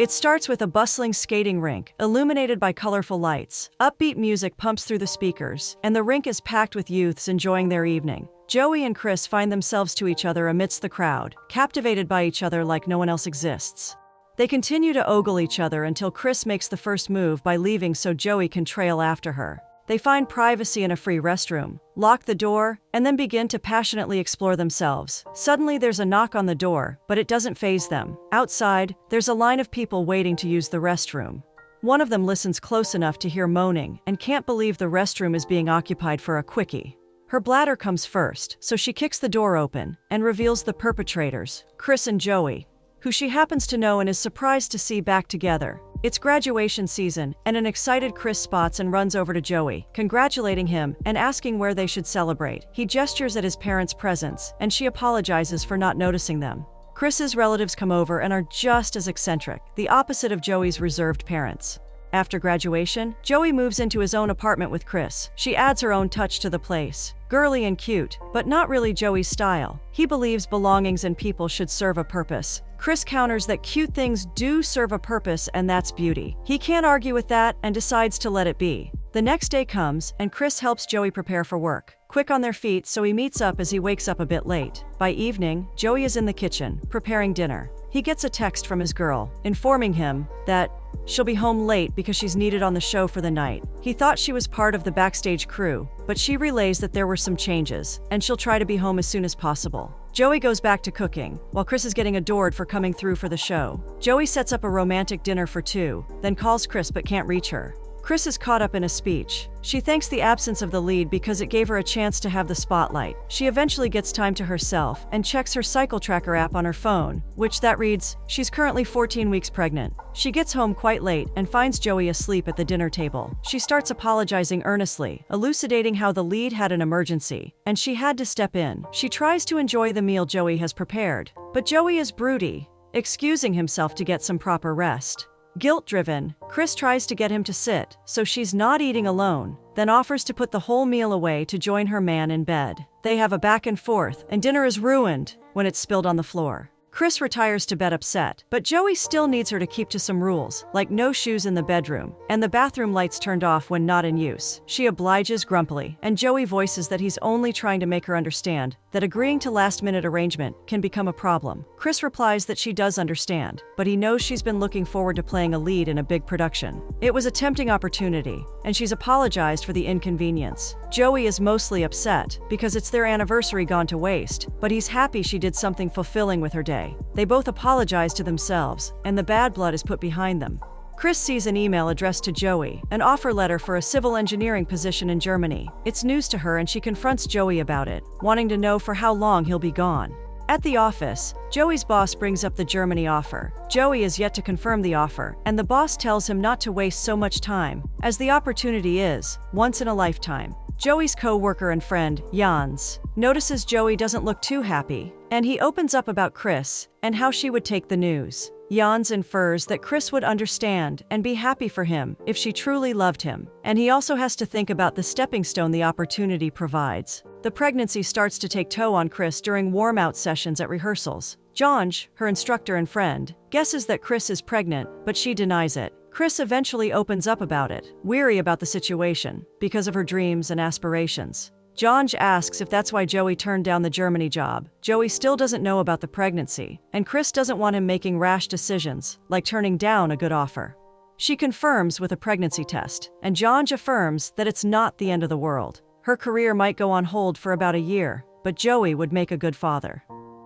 It starts with a bustling skating rink, illuminated by colorful lights. Upbeat music pumps through the speakers, and the rink is packed with youths enjoying their evening. Joey and Chris find themselves to each other amidst the crowd, captivated by each other like no one else exists. They continue to ogle each other until Chris makes the first move by leaving so Joey can trail after her. They find privacy in a free restroom, lock the door, and then begin to passionately explore themselves. Suddenly there's a knock on the door, but it doesn't faze them. Outside, there's a line of people waiting to use the restroom. One of them listens close enough to hear moaning and can't believe the restroom is being occupied for a quickie. Her bladder comes first, so she kicks the door open and reveals the perpetrators, Chris and Joey, who she happens to know and is surprised to see back together. It's graduation season, and an excited Chris spots and runs over to Joey, congratulating him and asking where they should celebrate. He gestures at his parents' presence, and she apologizes for not noticing them. Chris's relatives come over and are just as eccentric, the opposite of Joey's reserved parents. After graduation, Joey moves into his own apartment with Chris. She adds her own touch to the place. Girly and cute, but not really Joey's style. He believes belongings and people should serve a purpose. Chris counters that cute things do serve a purpose, and that's beauty. He can't argue with that and decides to let it be. The next day comes, and Chris helps Joey prepare for work. Quick on their feet, so he meets up as he wakes up a bit late. By evening, Joey is in the kitchen, preparing dinner. He gets a text from his girl, informing him that she'll be home late because she's needed on the show for the night. He thought she was part of the backstage crew, but she relays that there were some changes, and she'll try to be home as soon as possible. Joey goes back to cooking, while Chris is getting adored for coming through for the show. Joey sets up a romantic dinner for two, then calls Chris but can't reach her. Chris is caught up in a speech. She thanks the absence of the lead because it gave her a chance to have the spotlight. She eventually gets time to herself and checks her cycle tracker app on her phone, which that reads, she's currently 14 weeks pregnant. She gets home quite late and finds Joey asleep at the dinner table. She starts apologizing earnestly, elucidating how the lead had an emergency, and she had to step in. She tries to enjoy the meal Joey has prepared, but Joey is broody, excusing himself to get some proper rest. Guilt-driven, Chris tries to get him to sit, so she's not eating alone, then offers to put the whole meal away to join her man in bed. They have a back and forth, and dinner is ruined when it's spilled on the floor. Chris retires to bed upset, but Joey still needs her to keep to some rules, like no shoes in the bedroom, and the bathroom lights turned off when not in use. She obliges grumpily, and Joey voices that he's only trying to make her understand that agreeing to last-minute arrangement can become a problem. Chris replies that she does understand, but he knows she's been looking forward to playing a lead in a big production. It was a tempting opportunity, and she's apologized for the inconvenience. Joey is mostly upset because it's their anniversary gone to waste, but he's happy she did something fulfilling with her day. They both apologize to themselves, and the bad blood is put behind them. Chris sees an email addressed to Joey, an offer letter for a civil engineering position in Germany. It's news to her and she confronts Joey about it, wanting to know for how long he'll be gone. At the office, Joey's boss brings up the Germany offer. Joey is yet to confirm the offer, and the boss tells him not to waste so much time, as the opportunity is once in a lifetime. Joey's co-worker and friend, Jans, notices Joey doesn't look too happy, and he opens up about Chris and how she would take the news. Jans infers that Chris would understand and be happy for him if she truly loved him, and he also has to think about the stepping stone the opportunity provides. The pregnancy starts to take toll on Chris during warm-out sessions at rehearsals. Janj, her instructor and friend, guesses that Chris is pregnant, but she denies it. Chris eventually opens up about it, weary about the situation, because of her dreams and aspirations. Janj asks if that's why Joey turned down the Germany job. Joey still doesn't know about the pregnancy, and Chris doesn't want him making rash decisions, like turning down a good offer. She confirms with a pregnancy test, and Janj affirms that it's not the end of the world. Her career might go on hold for about a year, but Joey would make a good father.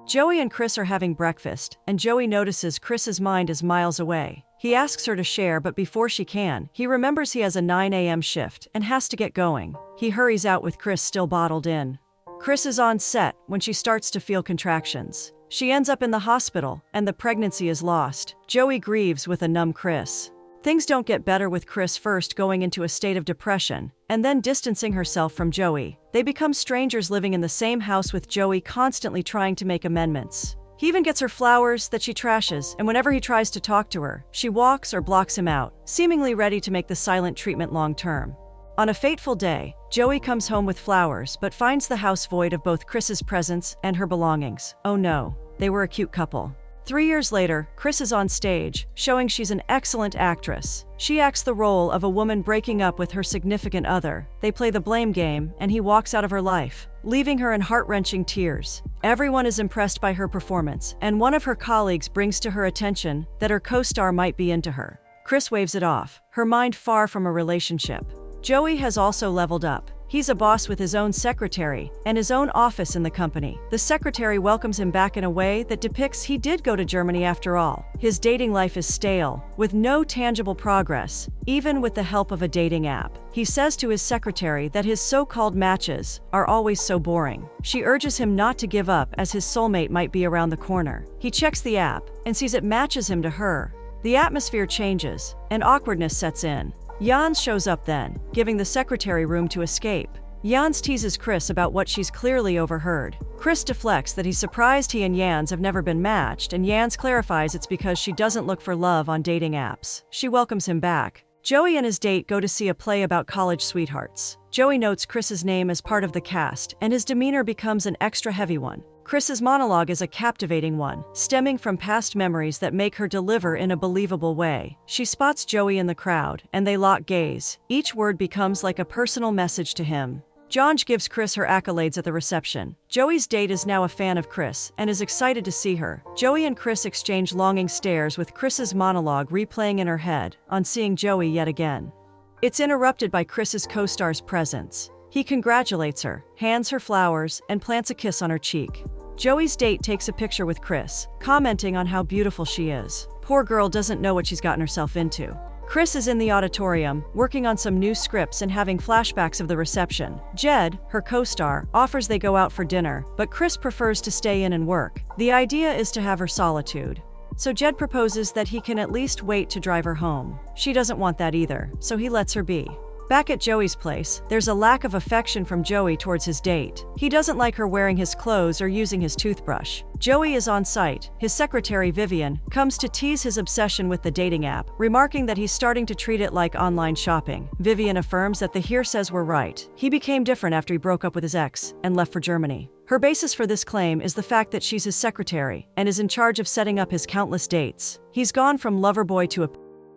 Joey and Chris are having breakfast, and Joey notices Chris's mind is miles away. He asks her to share, but before she can, he remembers he has a 9 a.m. shift and has to get going. He hurries out with Chris still bottled in. Chris is on set when she starts to feel contractions. She ends up in the hospital, and the pregnancy is lost. Joey grieves with a numb Chris. Things don't get better with Chris first going into a state of depression, and then distancing herself from Joey. They become strangers living in the same house with Joey constantly trying to make amendments. He even gets her flowers that she trashes, and whenever he tries to talk to her, she walks or blocks him out, seemingly ready to make the silent treatment long-term. On a fateful day, Joey comes home with flowers but finds the house void of both Chris's presence and her belongings. Oh no, they were a cute couple. 3 years later, Chris is on stage, showing she's an excellent actress. She acts the role of a woman breaking up with her significant other. They play the blame game, and he walks out of her life, leaving her in heart-wrenching tears. Everyone is impressed by her performance, and one of her colleagues brings to her attention that her co-star might be into her. Chris waves it off, her mind far from a relationship. Joey has also leveled up. He's a boss with his own secretary and his own office in the company. The secretary welcomes him back in a way that depicts he did go to Germany after all. His dating life is stale, with no tangible progress, even with the help of a dating app. He says to his secretary that his so-called matches are always so boring. She urges him not to give up as his soulmate might be around the corner. He checks the app and sees it matches him to her. The atmosphere changes, and awkwardness sets in. Jans shows up then, giving the secretary room to escape. Jans teases Chris about what she's clearly overheard. Chris deflects that he's surprised he and Jans have never been matched, and Jans clarifies it's because she doesn't look for love on dating apps. She welcomes him back. Joey and his date go to see a play about college sweethearts. Joey notes Chris's name as part of the cast, and his demeanor becomes an extra heavy one. Chris's monologue is a captivating one, stemming from past memories that make her deliver in a believable way. She spots Joey in the crowd, and they lock gaze. Each word becomes like a personal message to him. Janj gives Chris her accolades at the reception. Joey's date is now a fan of Chris and is excited to see her. Joey and Chris exchange longing stares, with Chris's monologue replaying in her head on seeing Joey yet again. It's interrupted by Chris's co-star's presence. He congratulates her, hands her flowers, and plants a kiss on her cheek. Joey's date takes a picture with Chris, commenting on how beautiful she is. Poor girl doesn't know what she's gotten herself into. Chris is in the auditorium, working on some new scripts and having flashbacks of the reception. Jed, her co-star, offers they go out for dinner, but Chris prefers to stay in and work. The idea is to have her solitude. So Jed proposes that he can at least wait to drive her home. She doesn't want that either, so he lets her be. Back at Joey's place, there's a lack of affection from Joey towards his date. He doesn't like her wearing his clothes or using his toothbrush. Joey is on site. His secretary, Vivian, comes to tease his obsession with the dating app, remarking that he's starting to treat it like online shopping. Vivian affirms that the hearsays were right. He became different after he broke up with his ex and left for Germany. Her basis for this claim is the fact that she's his secretary and is in charge of setting up his countless dates. He's gone from lover boy to a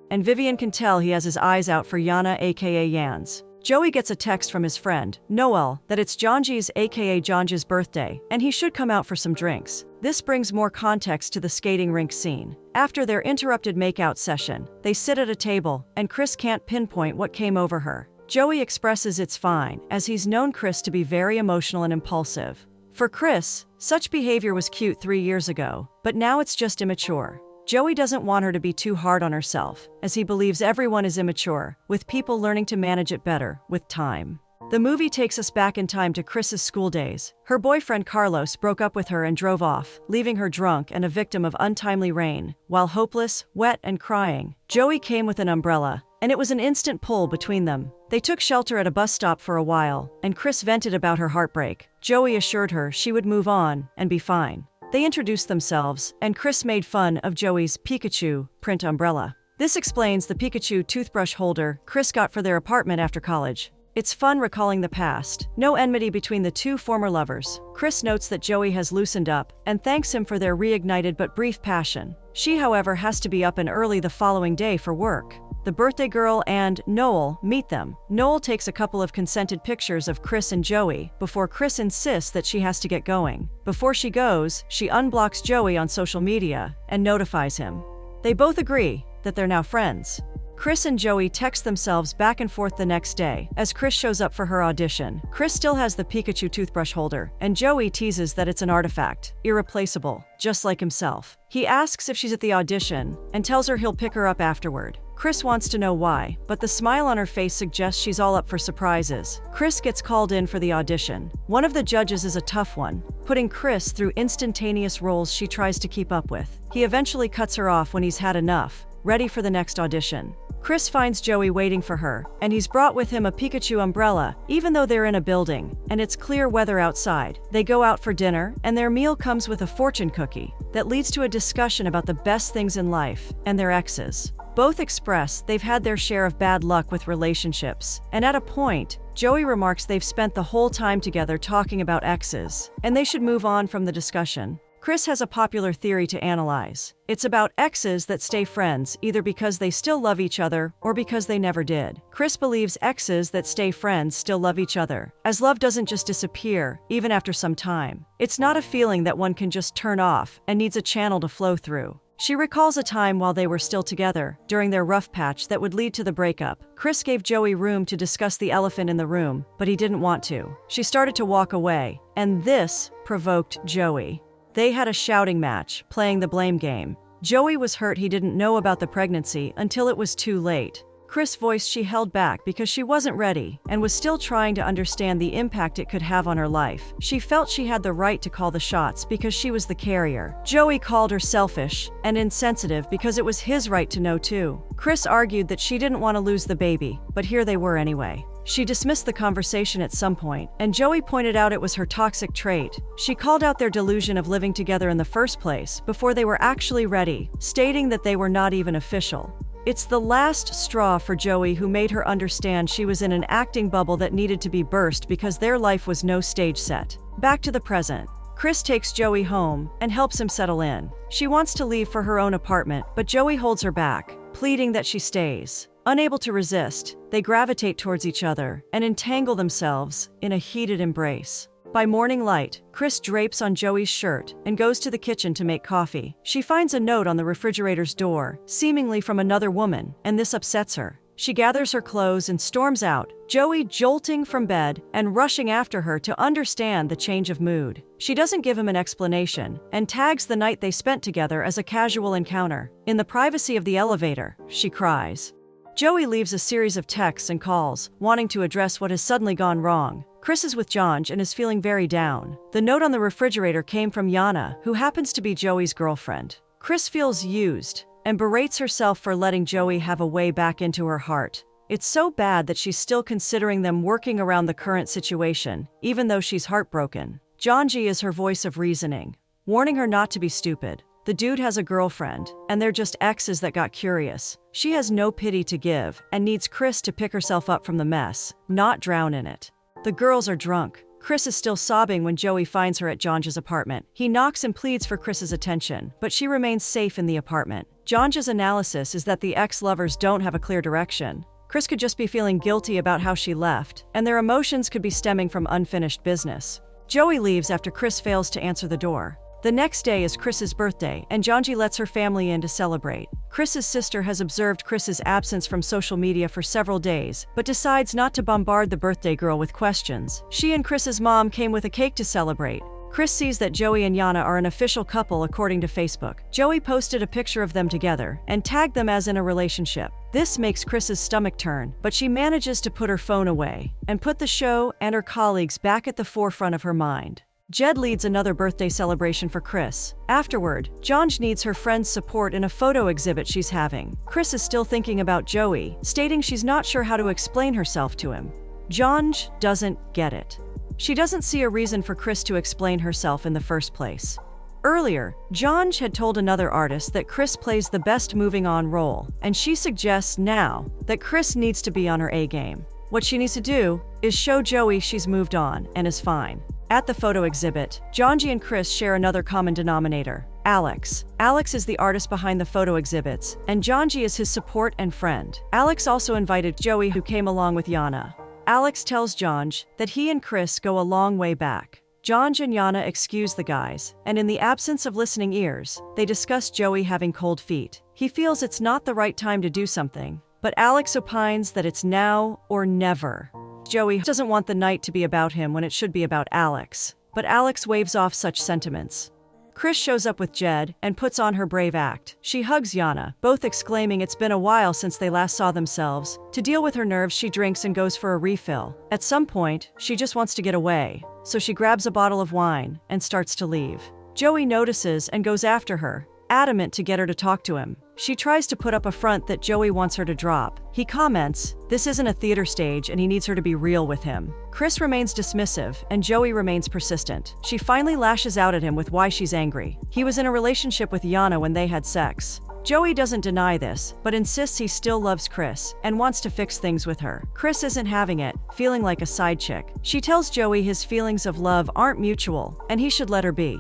and Vivian can tell he has his eyes out for Yana aka Jans. Joey gets a text from his friend, Noel, that it's Janji's aka Janji's birthday, and he should come out for some drinks. This brings more context to the skating rink scene. After their interrupted makeout session, they sit at a table, and Chris can't pinpoint what came over her. Joey expresses it's fine, as he's known Chris to be very emotional and impulsive. For Chris, such behavior was cute 3 years ago, but now it's just immature. Joey doesn't want her to be too hard on herself, as he believes everyone is immature, with people learning to manage it better, with time. The movie takes us back in time to Chris's school days. Her boyfriend Carlos broke up with her and drove off, leaving her drunk and a victim of untimely rain. While hopeless, wet, and crying, Joey came with an umbrella, and it was an instant pull between them. They took shelter at a bus stop for a while, and Chris vented about her heartbreak. Joey assured her she would move on and be fine. They introduced themselves, and Chris made fun of Joey's Pikachu print umbrella. This explains the Pikachu toothbrush holder Chris got for their apartment after college. It's fun recalling the past. No enmity between the two former lovers. Chris notes that Joey has loosened up and thanks him for their reignited but brief passion. She, however, has to be up and early the following day for work. The birthday girl and Noel meet them. Noel takes a couple of consented pictures of Chris and Joey before Chris insists that she has to get going. Before she goes, she unblocks Joey on social media and notifies him. They both agree that they're now friends. Chris and Joey text themselves back and forth the next day as Chris shows up for her audition. Chris still has the Pikachu toothbrush holder, and Joey teases that it's an artifact, irreplaceable, just like himself. He asks if she's at the audition and tells her he'll pick her up afterward. Chris wants to know why, but the smile on her face suggests she's all up for surprises. Chris gets called in for the audition. One of the judges is a tough one, putting Chris through instantaneous roles she tries to keep up with. He eventually cuts her off when he's had enough, ready for the next audition. Chris finds Joey waiting for her, and he's brought with him a Pikachu umbrella, even though they're in a building, and it's clear weather outside. They go out for dinner, and their meal comes with a fortune cookie that leads to a discussion about the best things in life and their exes. Both express they've had their share of bad luck with relationships, and at a point, Joey remarks they've spent the whole time together talking about exes, and they should move on from the discussion. Chris has a popular theory to analyze. It's about exes that stay friends either because they still love each other or because they never did. Chris believes exes that stay friends still love each other, as love doesn't just disappear, even after some time. It's not a feeling that one can just turn off and needs a channel to flow through. She recalls a time while they were still together, during their rough patch that would lead to the breakup. Chris gave Joey room to discuss the elephant in the room, but he didn't want to. She started to walk away, and this provoked Joey. They had a shouting match, playing the blame game. Joey was hurt he didn't know about the pregnancy until it was too late. Chris voiced she held back because she wasn't ready and was still trying to understand the impact it could have on her life. She felt she had the right to call the shots because she was the carrier. Joey called her selfish and insensitive because it was his right to know too. Chris argued that she didn't want to lose the baby, but here they were anyway. She dismissed the conversation at some point, and Joey pointed out it was her toxic trait. She called out their delusion of living together in the first place before they were actually ready, stating that they were not even official. It's the last straw for Joey, who made her understand she was in an acting bubble that needed to be burst because their life was no stage set. Back to the present. Chris takes Joey home and helps him settle in. She wants to leave for her own apartment, but Joey holds her back, pleading that she stays. Unable to resist, they gravitate towards each other and entangle themselves in a heated embrace. By morning light, Chris drapes on Joey's shirt and goes to the kitchen to make coffee. She finds a note on the refrigerator's door, seemingly from another woman, and this upsets her. She gathers her clothes and storms out, Joey jolting from bed and rushing after her to understand the change of mood. She doesn't give him an explanation and tags the night they spent together as a casual encounter. In the privacy of the elevator, she cries. Joey leaves a series of texts and calls, wanting to address what has suddenly gone wrong. Chris is with Jonj and is feeling very down. The note on the refrigerator came from Yana, who happens to be Joey's girlfriend. Chris feels used and berates herself for letting Joey have a way back into her heart. It's so bad that she's still considering them working around the current situation, even though she's heartbroken. Jonji is her voice of reasoning, warning her not to be stupid. The dude has a girlfriend, and they're just exes that got curious. She has no pity to give and needs Chris to pick herself up from the mess, not drown in it. The girls are drunk. Chris is still sobbing when Joey finds her at Jonj's apartment. He knocks and pleads for Chris's attention, but she remains safe in the apartment. Jonj's analysis is that the ex-lovers don't have a clear direction. Chris could just be feeling guilty about how she left, and their emotions could be stemming from unfinished business. Joey leaves after Chris fails to answer the door. The next day is Chris's birthday, and Jonji lets her family in to celebrate. Chris's sister has observed Chris's absence from social media for several days, but decides not to bombard the birthday girl with questions. She and Chris's mom came with a cake to celebrate. Chris sees that Joey and Yana are an official couple according to Facebook. Joey posted a picture of them together and tagged them as in a relationship. This makes Chris's stomach turn, but she manages to put her phone away and put the show and her colleagues back at the forefront of her mind. Jed leads another birthday celebration for Chris. Afterward, Jonj needs her friend's support in a photo exhibit she's having. Chris is still thinking about Joey, stating she's not sure how to explain herself to him. Jonj doesn't get it. She doesn't see a reason for Chris to explain herself in the first place. Earlier, Jonj had told another artist that Chris plays the best moving on role, and she suggests now that Chris needs to be on her A game. What she needs to do is show Joey she's moved on and is fine. At the photo exhibit, Jonji and Chris share another common denominator, Alex. Alex is the artist behind the photo exhibits, and Jonji is his support and friend. Alex also invited Joey, who came along with Yana. Alex tells Jonj that he and Chris go a long way back. Jonj and Yana excuse the guys, and in the absence of listening ears, they discuss Joey having cold feet. He feels it's not the right time to do something, but Alex opines that it's now or never. Joey doesn't want the night to be about him when it should be about Alex, but Alex waves off such sentiments. Chris shows up with Jed and puts on her brave act. She hugs Yana, both exclaiming it's been a while since they last saw themselves. To deal with her nerves, she drinks and goes for a refill. At some point, she just wants to get away, so she grabs a bottle of wine and starts to leave. Joey notices and goes after her, adamant to get her to talk to him. She tries to put up a front that Joey wants her to drop. He comments, this isn't a theater stage and he needs her to be real with him. Chris remains dismissive and Joey remains persistent. She finally lashes out at him with why she's angry. He was in a relationship with Yana when they had sex. Joey doesn't deny this, but insists he still loves Chris and wants to fix things with her. Chris isn't having it, feeling like a side chick. She tells Joey his feelings of love aren't mutual and he should let her be.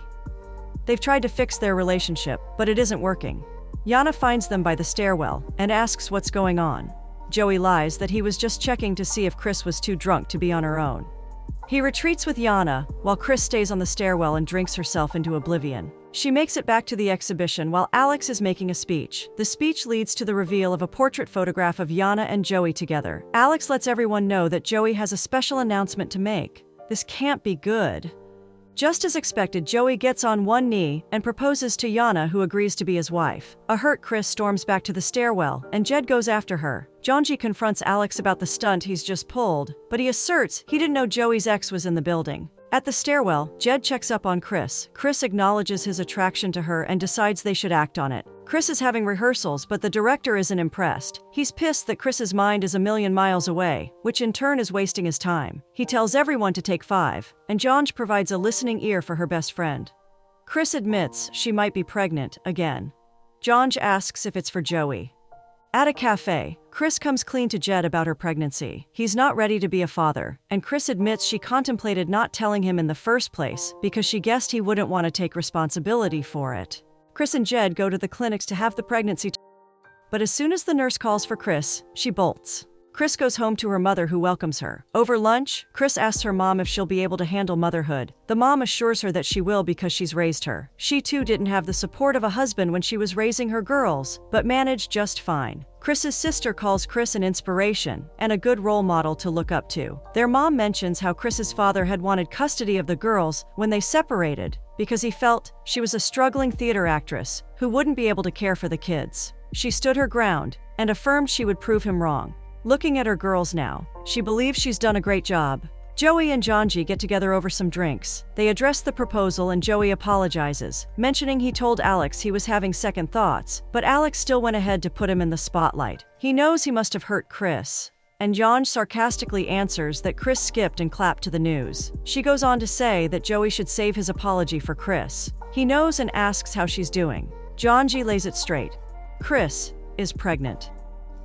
They've tried to fix their relationship, but it isn't working. Yana finds them by the stairwell and asks what's going on. Joey lies that he was just checking to see if Chris was too drunk to be on her own. He retreats with Yana, while Chris stays on the stairwell and drinks herself into oblivion. She makes it back to the exhibition while Alex is making a speech. The speech leads to the reveal of a portrait photograph of Yana and Joey together. Alex lets everyone know that Joey has a special announcement to make. This can't be good. Just as expected, Joey gets on one knee and proposes to Yana, who agrees to be his wife. A hurt Chris storms back to the stairwell, and Jed goes after her. Jonji confronts Alex about the stunt he's just pulled, but he asserts he didn't know Joey's ex was in the building. At the stairwell, Jed checks up on Chris. Chris acknowledges his attraction to her and decides they should act on it. Chris is having rehearsals, but the director isn't impressed. He's pissed that Chris's mind is a million miles away, which in turn is wasting his time. He tells everyone to take 5, and Jonj provides a listening ear for her best friend. Chris admits she might be pregnant again. Jonj asks if it's for Joey. At a cafe, Chris comes clean to Jed about her pregnancy. He's not ready to be a father, and Chris admits she contemplated not telling him in the first place because she guessed he wouldn't want to take responsibility for it. Chris and Jed go to the clinics to have the pregnancy but as soon as the nurse calls for Chris, she bolts. Chris goes home to her mother, who welcomes her. Over lunch, Chris asks her mom if she'll be able to handle motherhood. The mom assures her that she will because she's raised her. She too didn't have the support of a husband when she was raising her girls, but managed just fine. Chris's sister calls Chris an inspiration and a good role model to look up to. Their mom mentions how Chris's father had wanted custody of the girls when they separated because he felt she was a struggling theater actress who wouldn't be able to care for the kids. She stood her ground and affirmed she would prove him wrong. Looking at her girls now, she believes she's done a great job. Joey and Jonji get together over some drinks. They address the proposal and Joey apologizes, mentioning he told Alex he was having second thoughts, but Alex still went ahead to put him in the spotlight. He knows he must have hurt Chris, and Jonj sarcastically answers that Chris skipped and clapped to the news. She goes on to say that Joey should save his apology for Chris. He knows and asks how she's doing. Jonji lays it straight. Chris is pregnant.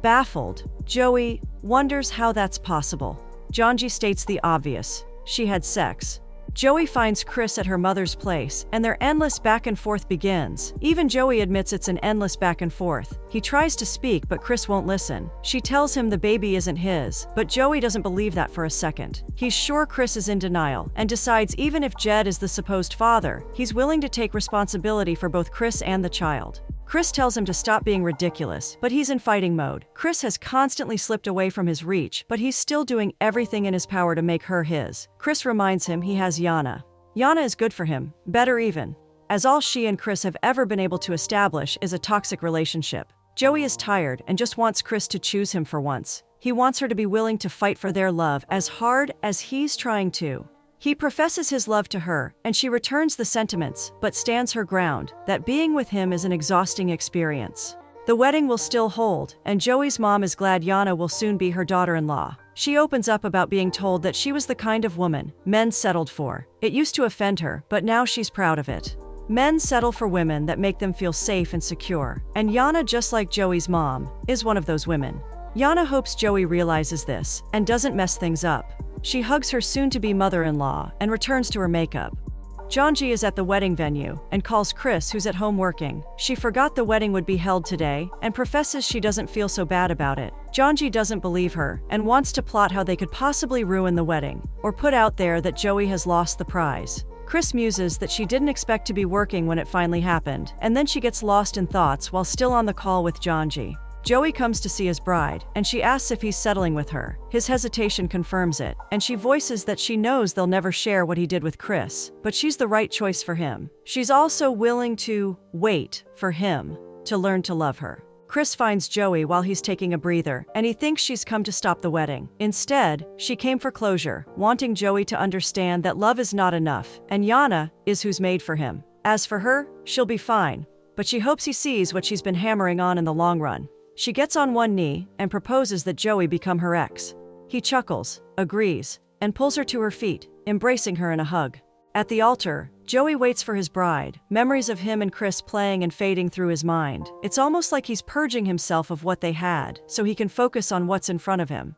Baffled, Joey wonders how that's possible. Jonji states the obvious. She had sex. Joey finds Chris at her mother's place, and their endless back and forth begins. Even Joey admits it's an endless back and forth. He tries to speak, but Chris won't listen. She tells him the baby isn't his, but Joey doesn't believe that for a second. He's sure Chris is in denial, and decides even if Jed is the supposed father, he's willing to take responsibility for both Chris and the child. Chris tells him to stop being ridiculous, but he's in fighting mode. Chris has constantly slipped away from his reach, but he's still doing everything in his power to make her his. Chris reminds him he has Yana. Yana is good for him, better even, as all she and Chris have ever been able to establish is a toxic relationship. Joey is tired and just wants Chris to choose him for once. He wants her to be willing to fight for their love as hard as he's trying to. He professes his love to her, and she returns the sentiments, but stands her ground, that being with him is an exhausting experience. The wedding will still hold, and Joey's mom is glad Yana will soon be her daughter-in-law. She opens up about being told that she was the kind of woman men settled for. It used to offend her, but now she's proud of it. Men settle for women that make them feel safe and secure, and Yana, just like Joey's mom, is one of those women. Yana hopes Joey realizes this and doesn't mess things up. She hugs her soon-to-be mother-in-law and returns to her makeup. Jonji is at the wedding venue and calls Chris, who's at home working. She forgot the wedding would be held today and professes she doesn't feel so bad about it. Jonji doesn't believe her and wants to plot how they could possibly ruin the wedding or put out there that Joey has lost the prize. Chris muses that she didn't expect to be working when it finally happened, and then she gets lost in thoughts while still on the call with Jonji. Joey comes to see his bride, and she asks if he's settling with her. His hesitation confirms it, and she voices that she knows they'll never share what he did with Chris, but she's the right choice for him. She's also willing to wait for him to learn to love her. Chris finds Joey while he's taking a breather, and he thinks she's come to stop the wedding. Instead, she came for closure, wanting Joey to understand that love is not enough, and Yana is who's made for him. As for her, she'll be fine, but she hopes he sees what she's been hammering on in the long run. She gets on one knee and proposes that Joey become her ex. He chuckles, agrees, and pulls her to her feet, embracing her in a hug. At the altar, Joey waits for his bride, memories of him and Chris playing and fading through his mind. It's almost like he's purging himself of what they had, so he can focus on what's in front of him.